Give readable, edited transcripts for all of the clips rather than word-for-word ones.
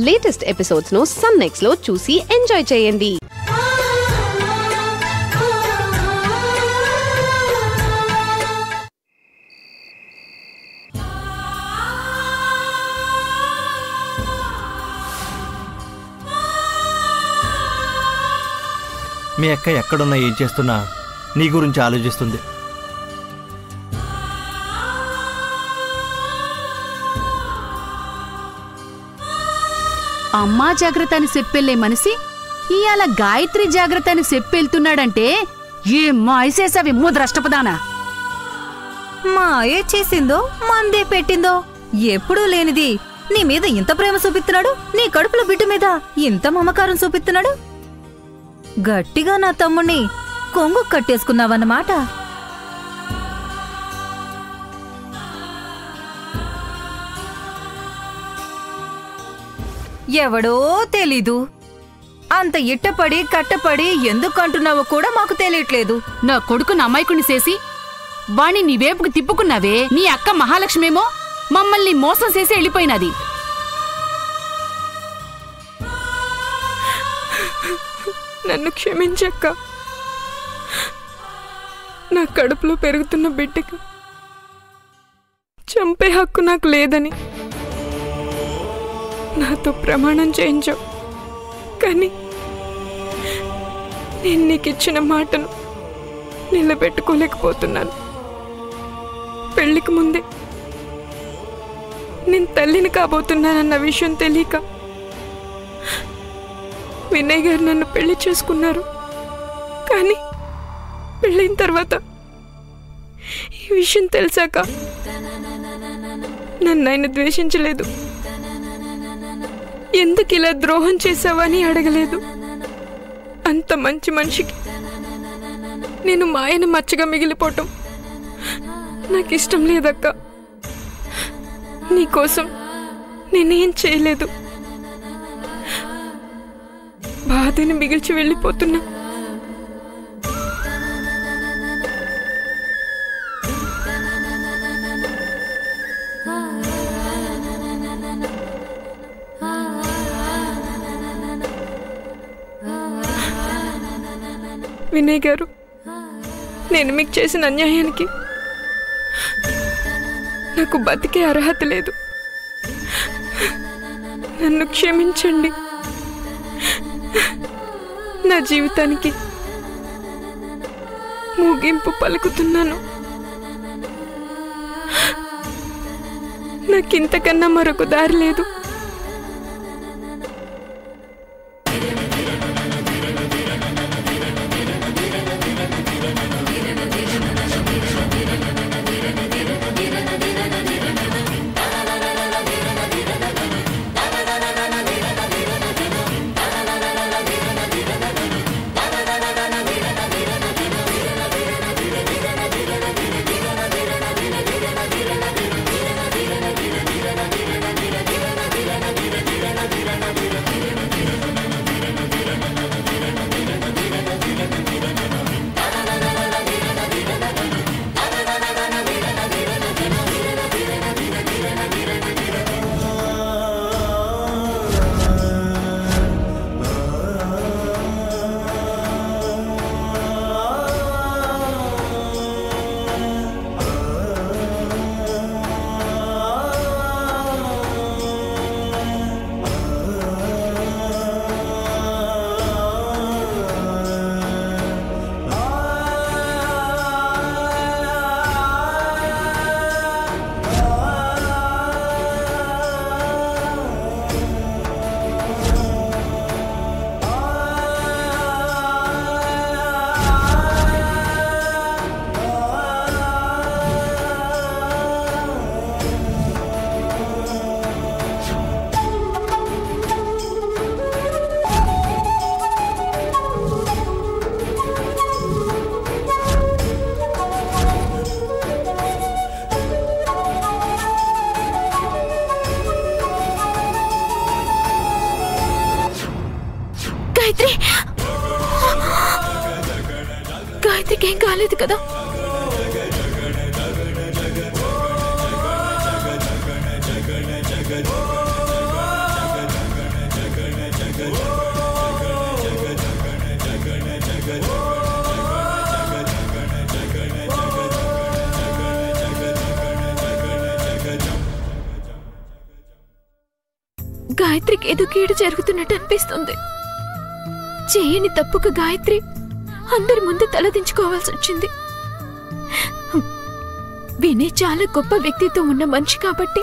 Latest episodes ను sun next లో చూసి ఎంజాయ్ చేయండి. మీ అక్క ఎక్కడున్నా ఏం చేస్తున్నా నీ గురించి ఆలోచిస్తుంది. అమ్మా జాగ్రత్త అని చెప్పెళ్లే మనిషి ఇయాల గాయత్రి జాగ్రత్త అని చెప్పెళ్తున్నాడంటే ఏ మాయసేసావి ముద్రష్టపదానా. మాయే చేసిందో మందే పెట్టిందో ఎప్పుడూ లేనిది నీ మీద ఇంత ప్రేమ చూపిస్తున్నాడు, నీ కడుపులో బిడ్డ మీద ఇంత మమకారం చూపిస్తున్నాడు. గట్టిగా నా తమ్ముణ్ణి కొంగు కట్టేసుకున్నావన్నమాట. ఎవడో తెలీదు. అంత ఇట్టపడి కట్టపడి ఎందుకంటున్నావో కూడా మాకు తెలియట్లేదు. నా కొడుకుని అమాయకుని చేసి వాణ్ణి నీ వేపుకు తిప్పుకున్నావే. నీ అక్క మహాలక్ష్మేమో మమ్మల్ని మోసం చేసి వెళ్ళిపోయినది. నన్ను క్షమించక్క. నా కడుపులో పెరుగుతున్న బిడ్డకు చంపే హక్కు నాకు లేదని నాతో ప్రమాణం చేయించావు. కానీ నేను నీకిచ్చిన మాటను నిలబెట్టుకోలేకపోతున్నాను. పెళ్లికి ముందే నేను తల్లిని కాబోతున్నానన్న విషయం తెలియక వినయ్ గారు నన్ను పెళ్లి చేసుకున్నారు. కానీ పెళ్ళైన తర్వాత ఈ విషయం తెలిసాక నన్ను ఆయన ద్వేషించలేదు. ఎందుకు ఇలా ద్రోహం చేసావని అడగలేదు. అంత మంచి మనిషికి నేను మాయన మచ్చగా మిగిలిపోవటం నాకు ఇష్టం లేదక్క. నీకోసం నేనేం చేయలేదు. బాధని మిగిల్చి వెళ్ళిపోతున్నా. వినయ్ గారు, నేను మీకు చేసిన అన్యాయానికి నాకు బతికే అర్హత లేదు. నన్ను క్షమించండి. నా జీవితానికి ముగింపు పలుకుతున్నాను. నాకింతకన్నా మరొక దారి లేదు. గాయత్రి, గాయత్రికి ఏం కాలేదు కదా? గాయత్రికి ఏదో కీడు జరుగుతున్నట్టు అనిపిస్తుంది. చేయని తప్పుకు గాయత్రి అందరి ముందు తలదించుకోవాల్సి వచ్చింది. వినయ్ చాలా గొప్ప వ్యక్తిత్వం ఉన్న మనిషి కాబట్టి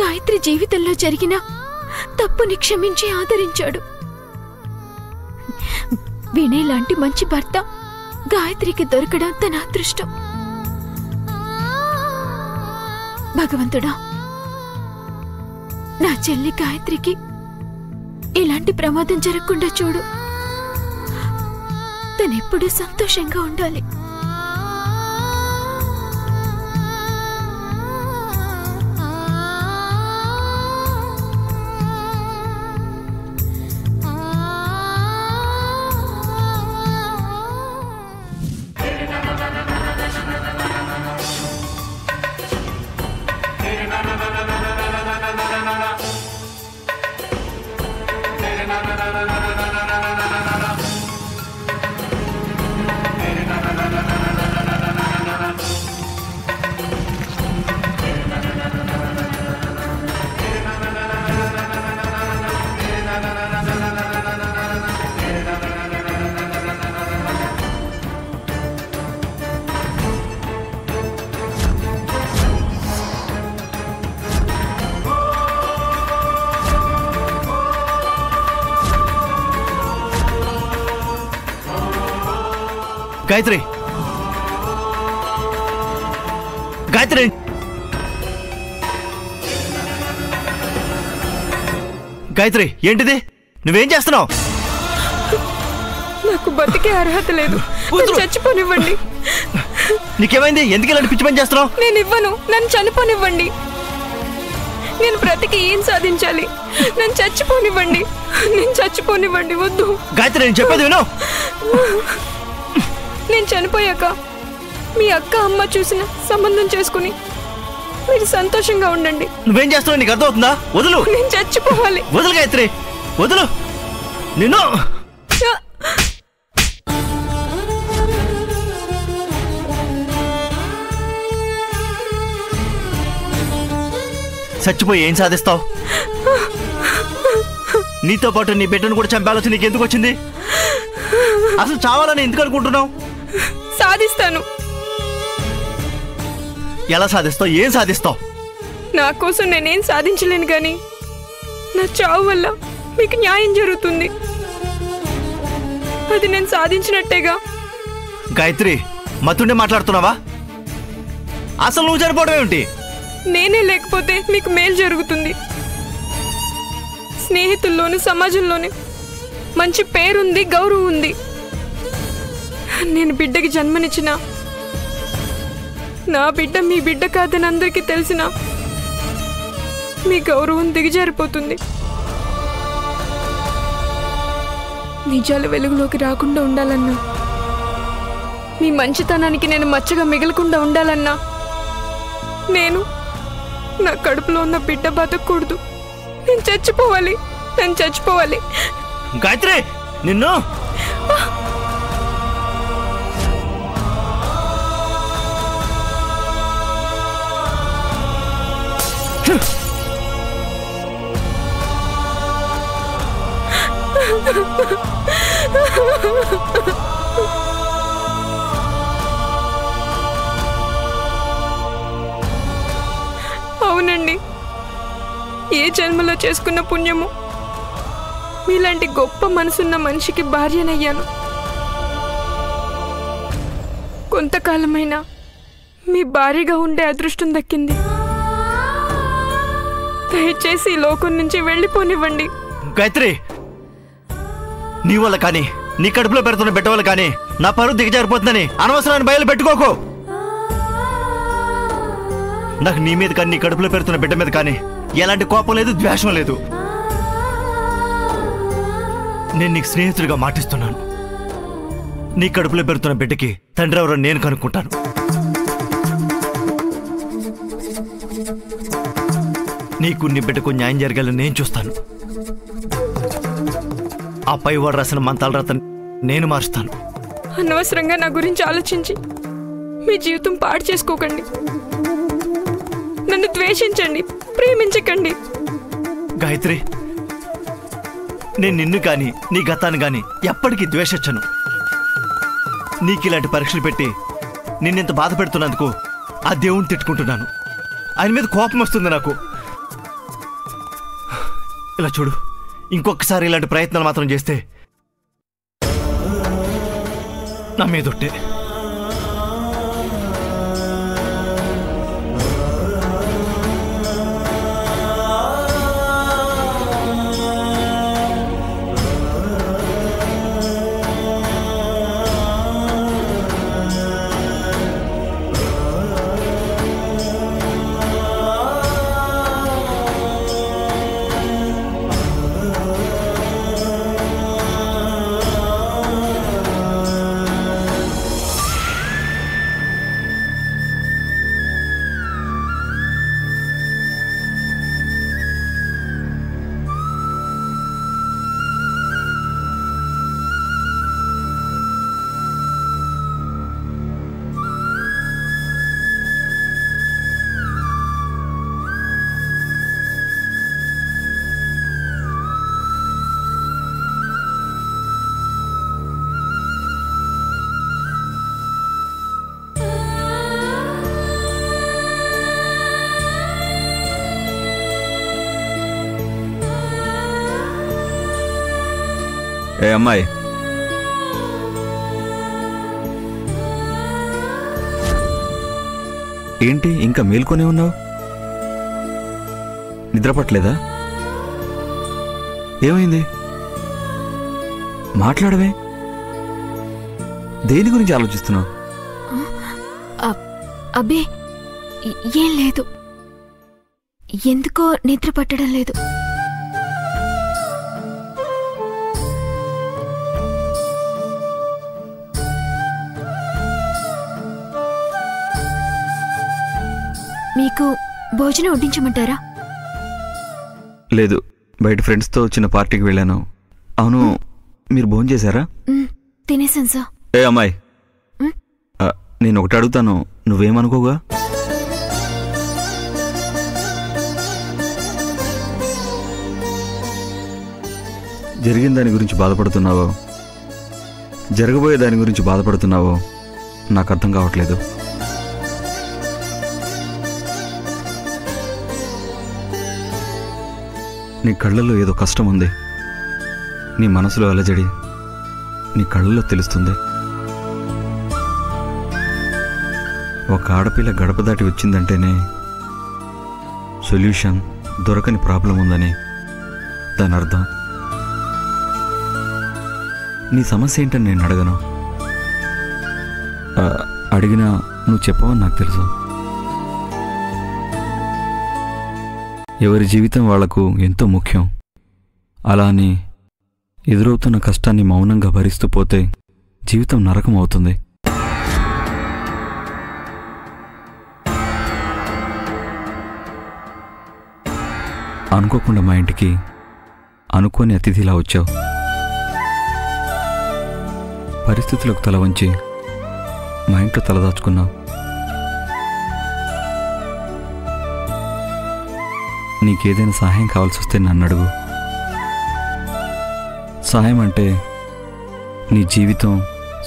గాయత్రి జీవితంలో జరిగిన తప్పుని క్షమించి ఆదరించాడు. వినయ్ లాంటి మంచి భర్త గాయత్రికి దొరకడం తన అదృష్టం. భగవంతుడా, నా చెల్లి గాయత్రికి ఎలాంటి ప్రమాదం జరగకుండా చూడు. తనెప్పుడు సంతోషంగా ఉండాలి. గాయత్రి, గాయత్రి, గాయత్రి, ఏంటిది? నువ్వేం చేస్తున్నావు? నాకు బతికే అర్హత లేదు. చచ్చిపోనివ్వండి. నీకేమైంది? ఎందుకు ఇలాంటి పిచ్చి పని చేస్తున్నావు? నేను ఇవ్వను. నన్ను చనిపోనివ్వండి. నేను బ్రతికి ఏం సాధించాలి? నన్ను చచ్చిపోనివ్వండి. నేను చచ్చిపోనివ్వండి. వద్దు గాయత్రి, నేను చెప్పేది విను. నేను చనిపోయాక మీ అక్క అమ్మ చూసిన సంబంధం చేసుకుని మీరు సంతోషంగా ఉండండి. నువ్వేం చేస్తున్నావు? నీకు అర్థమవుతుందా? వదులు. నేను చచ్చిపోవాలి. వదులు గాయత్రి, వదులు. నిన్ను చచ్చిపోయి ఏం సాధిస్తావు? నీతో పాటు నీ బిడ్డను కూడా చంపాల్సి నీకు ఎందుకు వచ్చింది? అసలు చావాలని ఎందుకు అనుకుంటున్నావు? సాధిస్తాను. ఎలా సాధిస్తావు? ఏం సాధిస్తావు? నా కోసం నేనేం సాధించలేను గాని నా చావు వల్ల మీకు న్యాయం జరుగుతుంది. అది నేను సాధించినట్టేగా. గాయత్రి, మతుండే మాట్లాడుతున్నావా? అసలు నువ్వు చనిపోవడం ఏమిటి? నేనే లేకపోతే మీకు మేలు జరుగుతుంది. స్నేహితుల్లోని సమాజంలోని మంచి పేరుంది, గౌరవం ఉంది. నేను బిడ్డకి జన్మనిచ్చిన నా బిడ్డ మీ బిడ్డ కాదని అందరికీ తెలిసిన మీ గౌరవం దిగజారిపోతుంది. నిజాలు వెలుగులోకి రాకుండా ఉండాలన్నా, మీ మంచితనానికి నేను మచ్చగా మిగలకుండా ఉండాలన్నా, నేను నా కడుపులో ఉన్న బిడ్డ బతకూడదు. నేను చచ్చిపోవాలి. నేను చచ్చిపోవాలి. గాయత్రి, నిన్ను అవునండి, ఏ జన్మలో చేసుకున్న పుణ్యము మీలాంటి గొప్ప మనసున్న మనిషికి భార్యనయ్యాను. కొంతకాలమైనా మీ భార్యగా ఉండే అదృష్టం దక్కింది. దయచేసి ఈ లోకం నుంచి వెళ్ళిపోనివ్వండి. గాయత్రి, నీ వల్ల కానీ, నీ కడుపులో పెడుతున్న బిడ్డ వల్ల కానీ నా పరువు దిగజారిపోతుందని అనవసరాన్ని బయలు పెట్టుకోకు. నాకు నీ మీద కానీ, నీ కడుపులో పెడుతున్న బిడ్డ మీద కానీ ఎలాంటి కోపం లేదు, ద్వేషం లేదు. నేను నీకు స్నేహితుడిగా మాటిస్తున్నాను. నీ కడుపులో పెడుతున్న బిడ్డకి తండ్రి ఎవరో నేను కనుక్కుంటాను. నీకు నీ బిడ్డకు న్యాయం జరగాలని నేను చూస్తాను. ఆ పైవాడు రాసిన మంతాల రాతని నేను మారుస్తాను. అనవసరంగా నా గురించి ఆలోచించి మీ జీవితం పాడు చేసుకోకండి. నన్ను ద్వేషించండి, ప్రేమించకండి. గాయత్రి, నేను నిన్ను కానీ నీ గతాన్ని కానీ ఎప్పటికీ ద్వేషించను. నీకిలాంటి పరీక్షలు పెట్టి నిన్నెంత బాధ పెడుతున్నందుకు ఆ దేవుణ్ణి తిట్టుకుంటున్నాను. ఆయన మీద కోపం వస్తుంది నాకు. ఇలా చూడు, ఇంకొకసారి ఇలాంటి ప్రయత్నాలు మాత్రం చేస్తే నా మీదొట్టే. ఏ అమ్మాయి, ఏంటి ఇంకా మేల్కొనే ఉన్నావు? నిద్రపట్టలేదా? ఏమైంది? మాట్లాడవే. దేని గురించి ఆలోచిస్తున్నావు? అబ్బే ఏం లేదు, ఎందుకో నిద్ర పట్టడం లేదు. మీకు భోజనం వడ్డించమంటారా? లేదు, బయట ఫ్రెండ్స్తో చిన్న పార్టీకి వెళ్ళాను. అవును, మీరు భోజనం చేశారా? తినేసాను సార్. ఏ అమ్మాయి, నేను ఒకటి అడుగుతాను, నువ్వేమనుకోగా? జరిగిన దాని గురించి బాధపడుతున్నావో, జరగబోయే దాని గురించి బాధపడుతున్నావో నాకు అర్థం కావట్లేదు. నీ కళ్ళల్లో ఏదో కష్టం ఉంది. నీ మనసులో అలజడి నీ కళ్ళల్లో తెలుస్తుంది. ఒక ఆడపిల్ల గడప దాటి వచ్చిందంటేనే సొల్యూషన్ దొరకని ప్రాబ్లం ఉందని దాని అర్థం. నీ సమస్య ఏంటని నేను అడగను. అడిగినా నువ్వు చెప్పవని నాకు తెలుసు. ఎవరి జీవితం వాళ్లకు ఎంతో ముఖ్యం. అలా అని ఎదురవుతున్న కష్టాన్ని మౌనంగా భరిస్తూ పోతే జీవితం నరకం అవుతుంది. అనుకోకుండా మా ఇంటికి అనుకోని అతిథిలా వచ్చావు. పరిస్థితులకు తల వంచి మా ఇంట్లో తలదాచుకున్నావు. నీకేదైనా సహాయం కావాల్సి వస్తే నన్ను అడుగు. సహాయం అంటే నీ జీవితం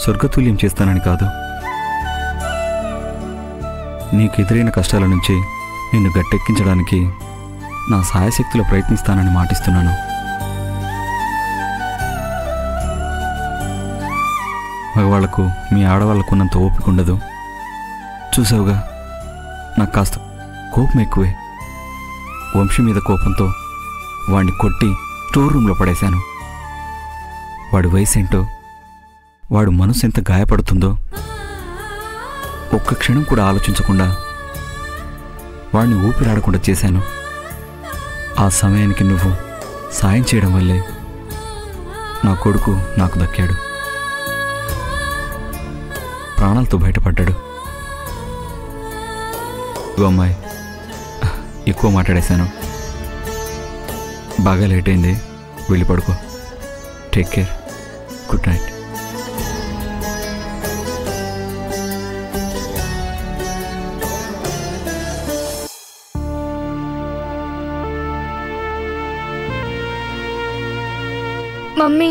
స్వర్గతుల్యం చేస్తానని కాదు. నీకు ఎదురైన కష్టాల నుంచి నిన్ను గట్టెక్కించడానికి నా సాయశక్తిలో ప్రయత్నిస్తానని మాటిస్తున్నాను. మగవాళ్లకు మీ ఆడవాళ్లకు ఉన్నంత ఓపిక ఉండదు. చూసావుగా, నాకు కాస్త కోపం ఎక్కువే. వంశీ మీద కోపంతో వాడిని కొట్టి స్టోర్ రూమ్లో పడేశాను. వాడి వయసేంటో, వాడు మనసు ఎంత గాయపడుతుందో ఒక్క క్షణం కూడా ఆలోచించకుండా వాడిని ఊపిరాడకుండా చేశాను. ఆ సమయానికి నువ్వు సాయం చేయడం వల్లే నా కొడుకు నాకు దక్కాడు, ప్రాణాలతో బయటపడ్డాడు. అమ్మాయి, ఎక్కువ మాట్లాడేశాను. బాగా లేట్ అయింది, వెళ్ళి పడుకో. Take care. Good night. Mummy,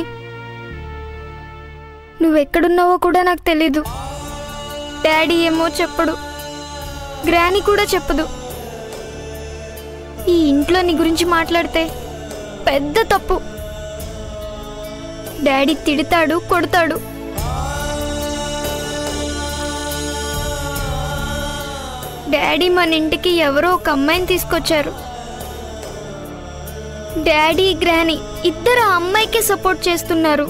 నువ్వెక్కడున్నావో కూడా నాకు తెలీదు. డాడీ ఏమో చెప్పడు, గ్రానీ కూడా చెప్పదు. ఈ ఇంట్లో నీ గురించి మాట్లాడితే పెద్ద తప్పు. డాడీ తిడతాడు, కొడతాడు. డాడీ మన ఇంటికి ఎవరో ఒక అమ్మాయిని తీసుకొచ్చారు. డాడీ గ్రానీ ఇద్దరు ఆ అమ్మాయికే సపోర్ట్ చేస్తున్నారు.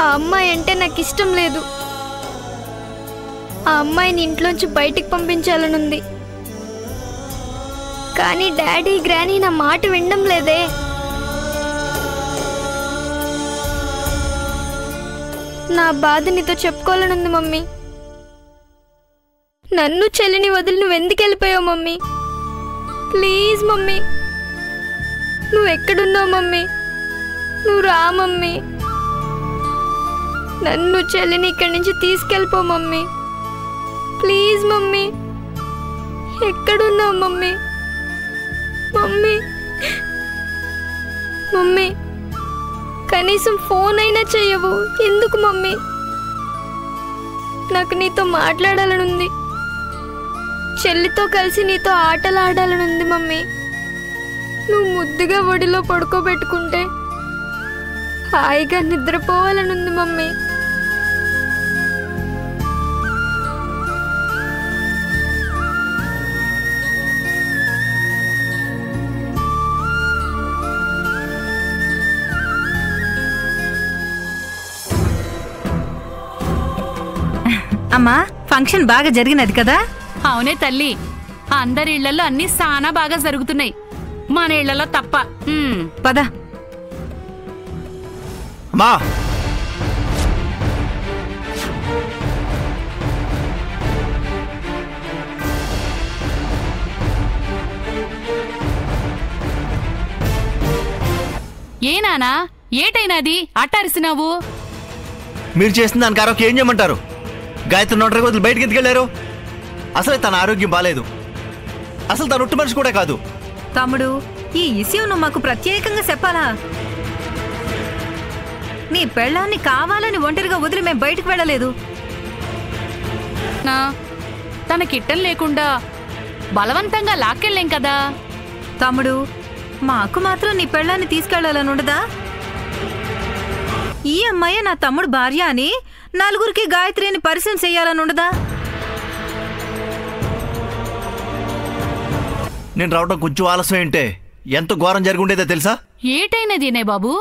ఆ అమ్మాయి అంటే నాకు ఇష్టం లేదు. ఆ అమ్మాయిని ఇంట్లోంచి బయటికి పంపించాలనుంది. కానీ డాడీ గ్రానీ నా మాట వినడం లేదే. నా బాధ నీతో చెప్పుకోవాలనుంది మమ్మీ. నన్ను చెల్లిని వదిలి నువ్వెందుకు వెళ్ళిపోయావు మమ్మీ? ప్లీజ్ మమ్మీ, నువ్వెక్కడున్నావు మమ్మీ? నువ్వు రా మమ్మీ. నన్ను చెల్లిని ఇక్కడి నుంచి తీసుకెళ్ళిపో మమ్మీ. ప్లీజ్ మమ్మీ, ఎక్కడున్నావు మమ్మీ? మమ్మీ మమ్మీ, కనీసం ఫోన్ అయినా చెయ్యవు. ఎందుకు మమ్మీ? నాకు నీతో మాట్లాడాలనుంది. చెల్లితో కలిసి నీతో ఆటలు ఆడాలనుంది మమ్మీ. నువ్వు ముద్దుగా ఒడిలో పడుకోబెట్టుకుంటే హాయిగా నిద్రపోవాలనుంది మమ్మీ. అమ్మా, ఫంక్షన్ బాగా జరిగినది కదా? అవునే తల్లి, అందరి ఇళ్లలో అన్ని సానా బాగా జరుగుతున్నాయి, మన ఇళ్లలో తప్ప. పద. అమ్మా, ఏ నానా, ఏటైనాది అట్టరిసినావు? మీరు చేసిన దానికి ఆరోగ్యం ఏం చేయమంటారు? గాయత్రి నోటరీ వదిలి బయటికి ఎందుకెళ్ళారు? అసలు తన ఆరోగ్యం బాలేదు. అసలు తన ఒట్టు మనిషి కూడా కాదు. తమ్ముడు, ఈ ఇష్యూ నువ్వు మాకు ప్రత్యేకంగా చెప్పాలా? నీ పెళ్ళాన్ని కావాలని ఒంటరిగా వదిలి మేము బయటకు వెళ్ళలేదు. తన కిట్టం లేకుండా బలవంతంగా లాక్కెళ్ళేం కదా. తమ్ముడు, మాకు మాత్రం నీ పెళ్ళాన్ని తీసుకెళ్లాలని ఉండదా? ఈ అమ్మాయి నా తమ్ముడు భార్య అని నలుగురికి గాయత్రిని పరిచయం చెయ్యాలని ఉండదా? నేను రావడం కొంచెం ఆలస్యం ఏంటే ఎంత ఘోరం జరిగి ఉండేదో తెలుసా? ఏటైనది బాబు?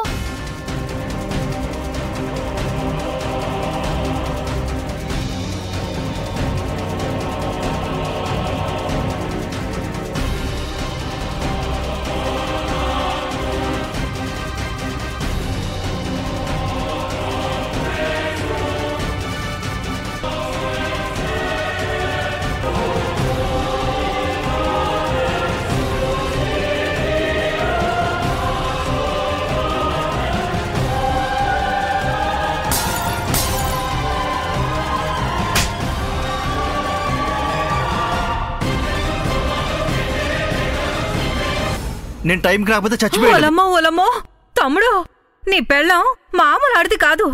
నేను టైంకి రాకపోతే చచ్చిపోయాను. ఓలమ్మో ఓలమ్మో, తమ్ముడు, నీ పెళ్ళం మామూలు ఆడిది కాదు.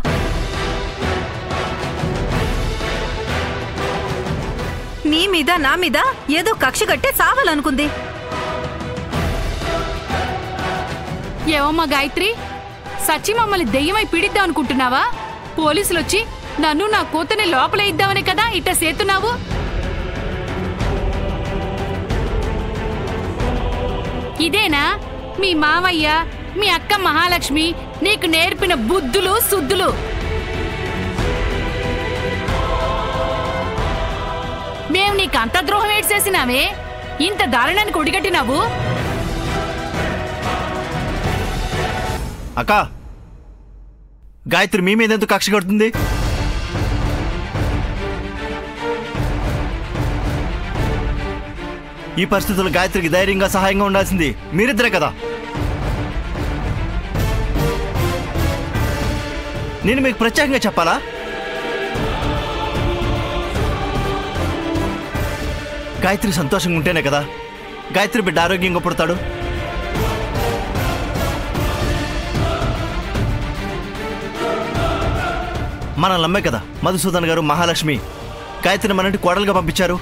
నీ మీద నా మీద ఏదో కక్ష కట్టే సావాలనుకుంది. ఏవమ్మా గాయత్రి, సచి మమ్మల్ని దెయ్యమై పీడిద్దాం అనుకుంటున్నావా? పోలీసులు వచ్చి నన్ను నా కూతుర్ని లోపలే ఇద్దామని కదా ఇట్ట సేతున్నావు? ఇదేనా మీ మావయ్య, మీ అక్క మహాలక్ష్మి నీకు నేర్పిన బుద్ధులు సుద్దులు? మేము నీకు అంత ద్రోహం ఏడ్చేసినావే, ఇంత దారుణానికి ఒడిగట్టినావు? అక్క, గాయత్రి మీ మీద ఎందుకు కక్ష కడుతుంది? ఈ పరిస్థితుల్లో గాయత్రికి ధైర్యంగా సహాయంగా ఉండాల్సింది మీరిద్దరే కదా. నేను మీకు ప్రత్యేకంగా చెప్పాలా? గాయత్రి సంతోషంగా ఉంటేనే కదా గాయత్రి బిడ్డ ఆరోగ్యంగా పుడతాడు. మనల్ని నమ్మే కదా మధుసూదన్ గారు మహాలక్ష్మి గాయత్రిని మన ఇంటి కోడలుగా పంపించారు.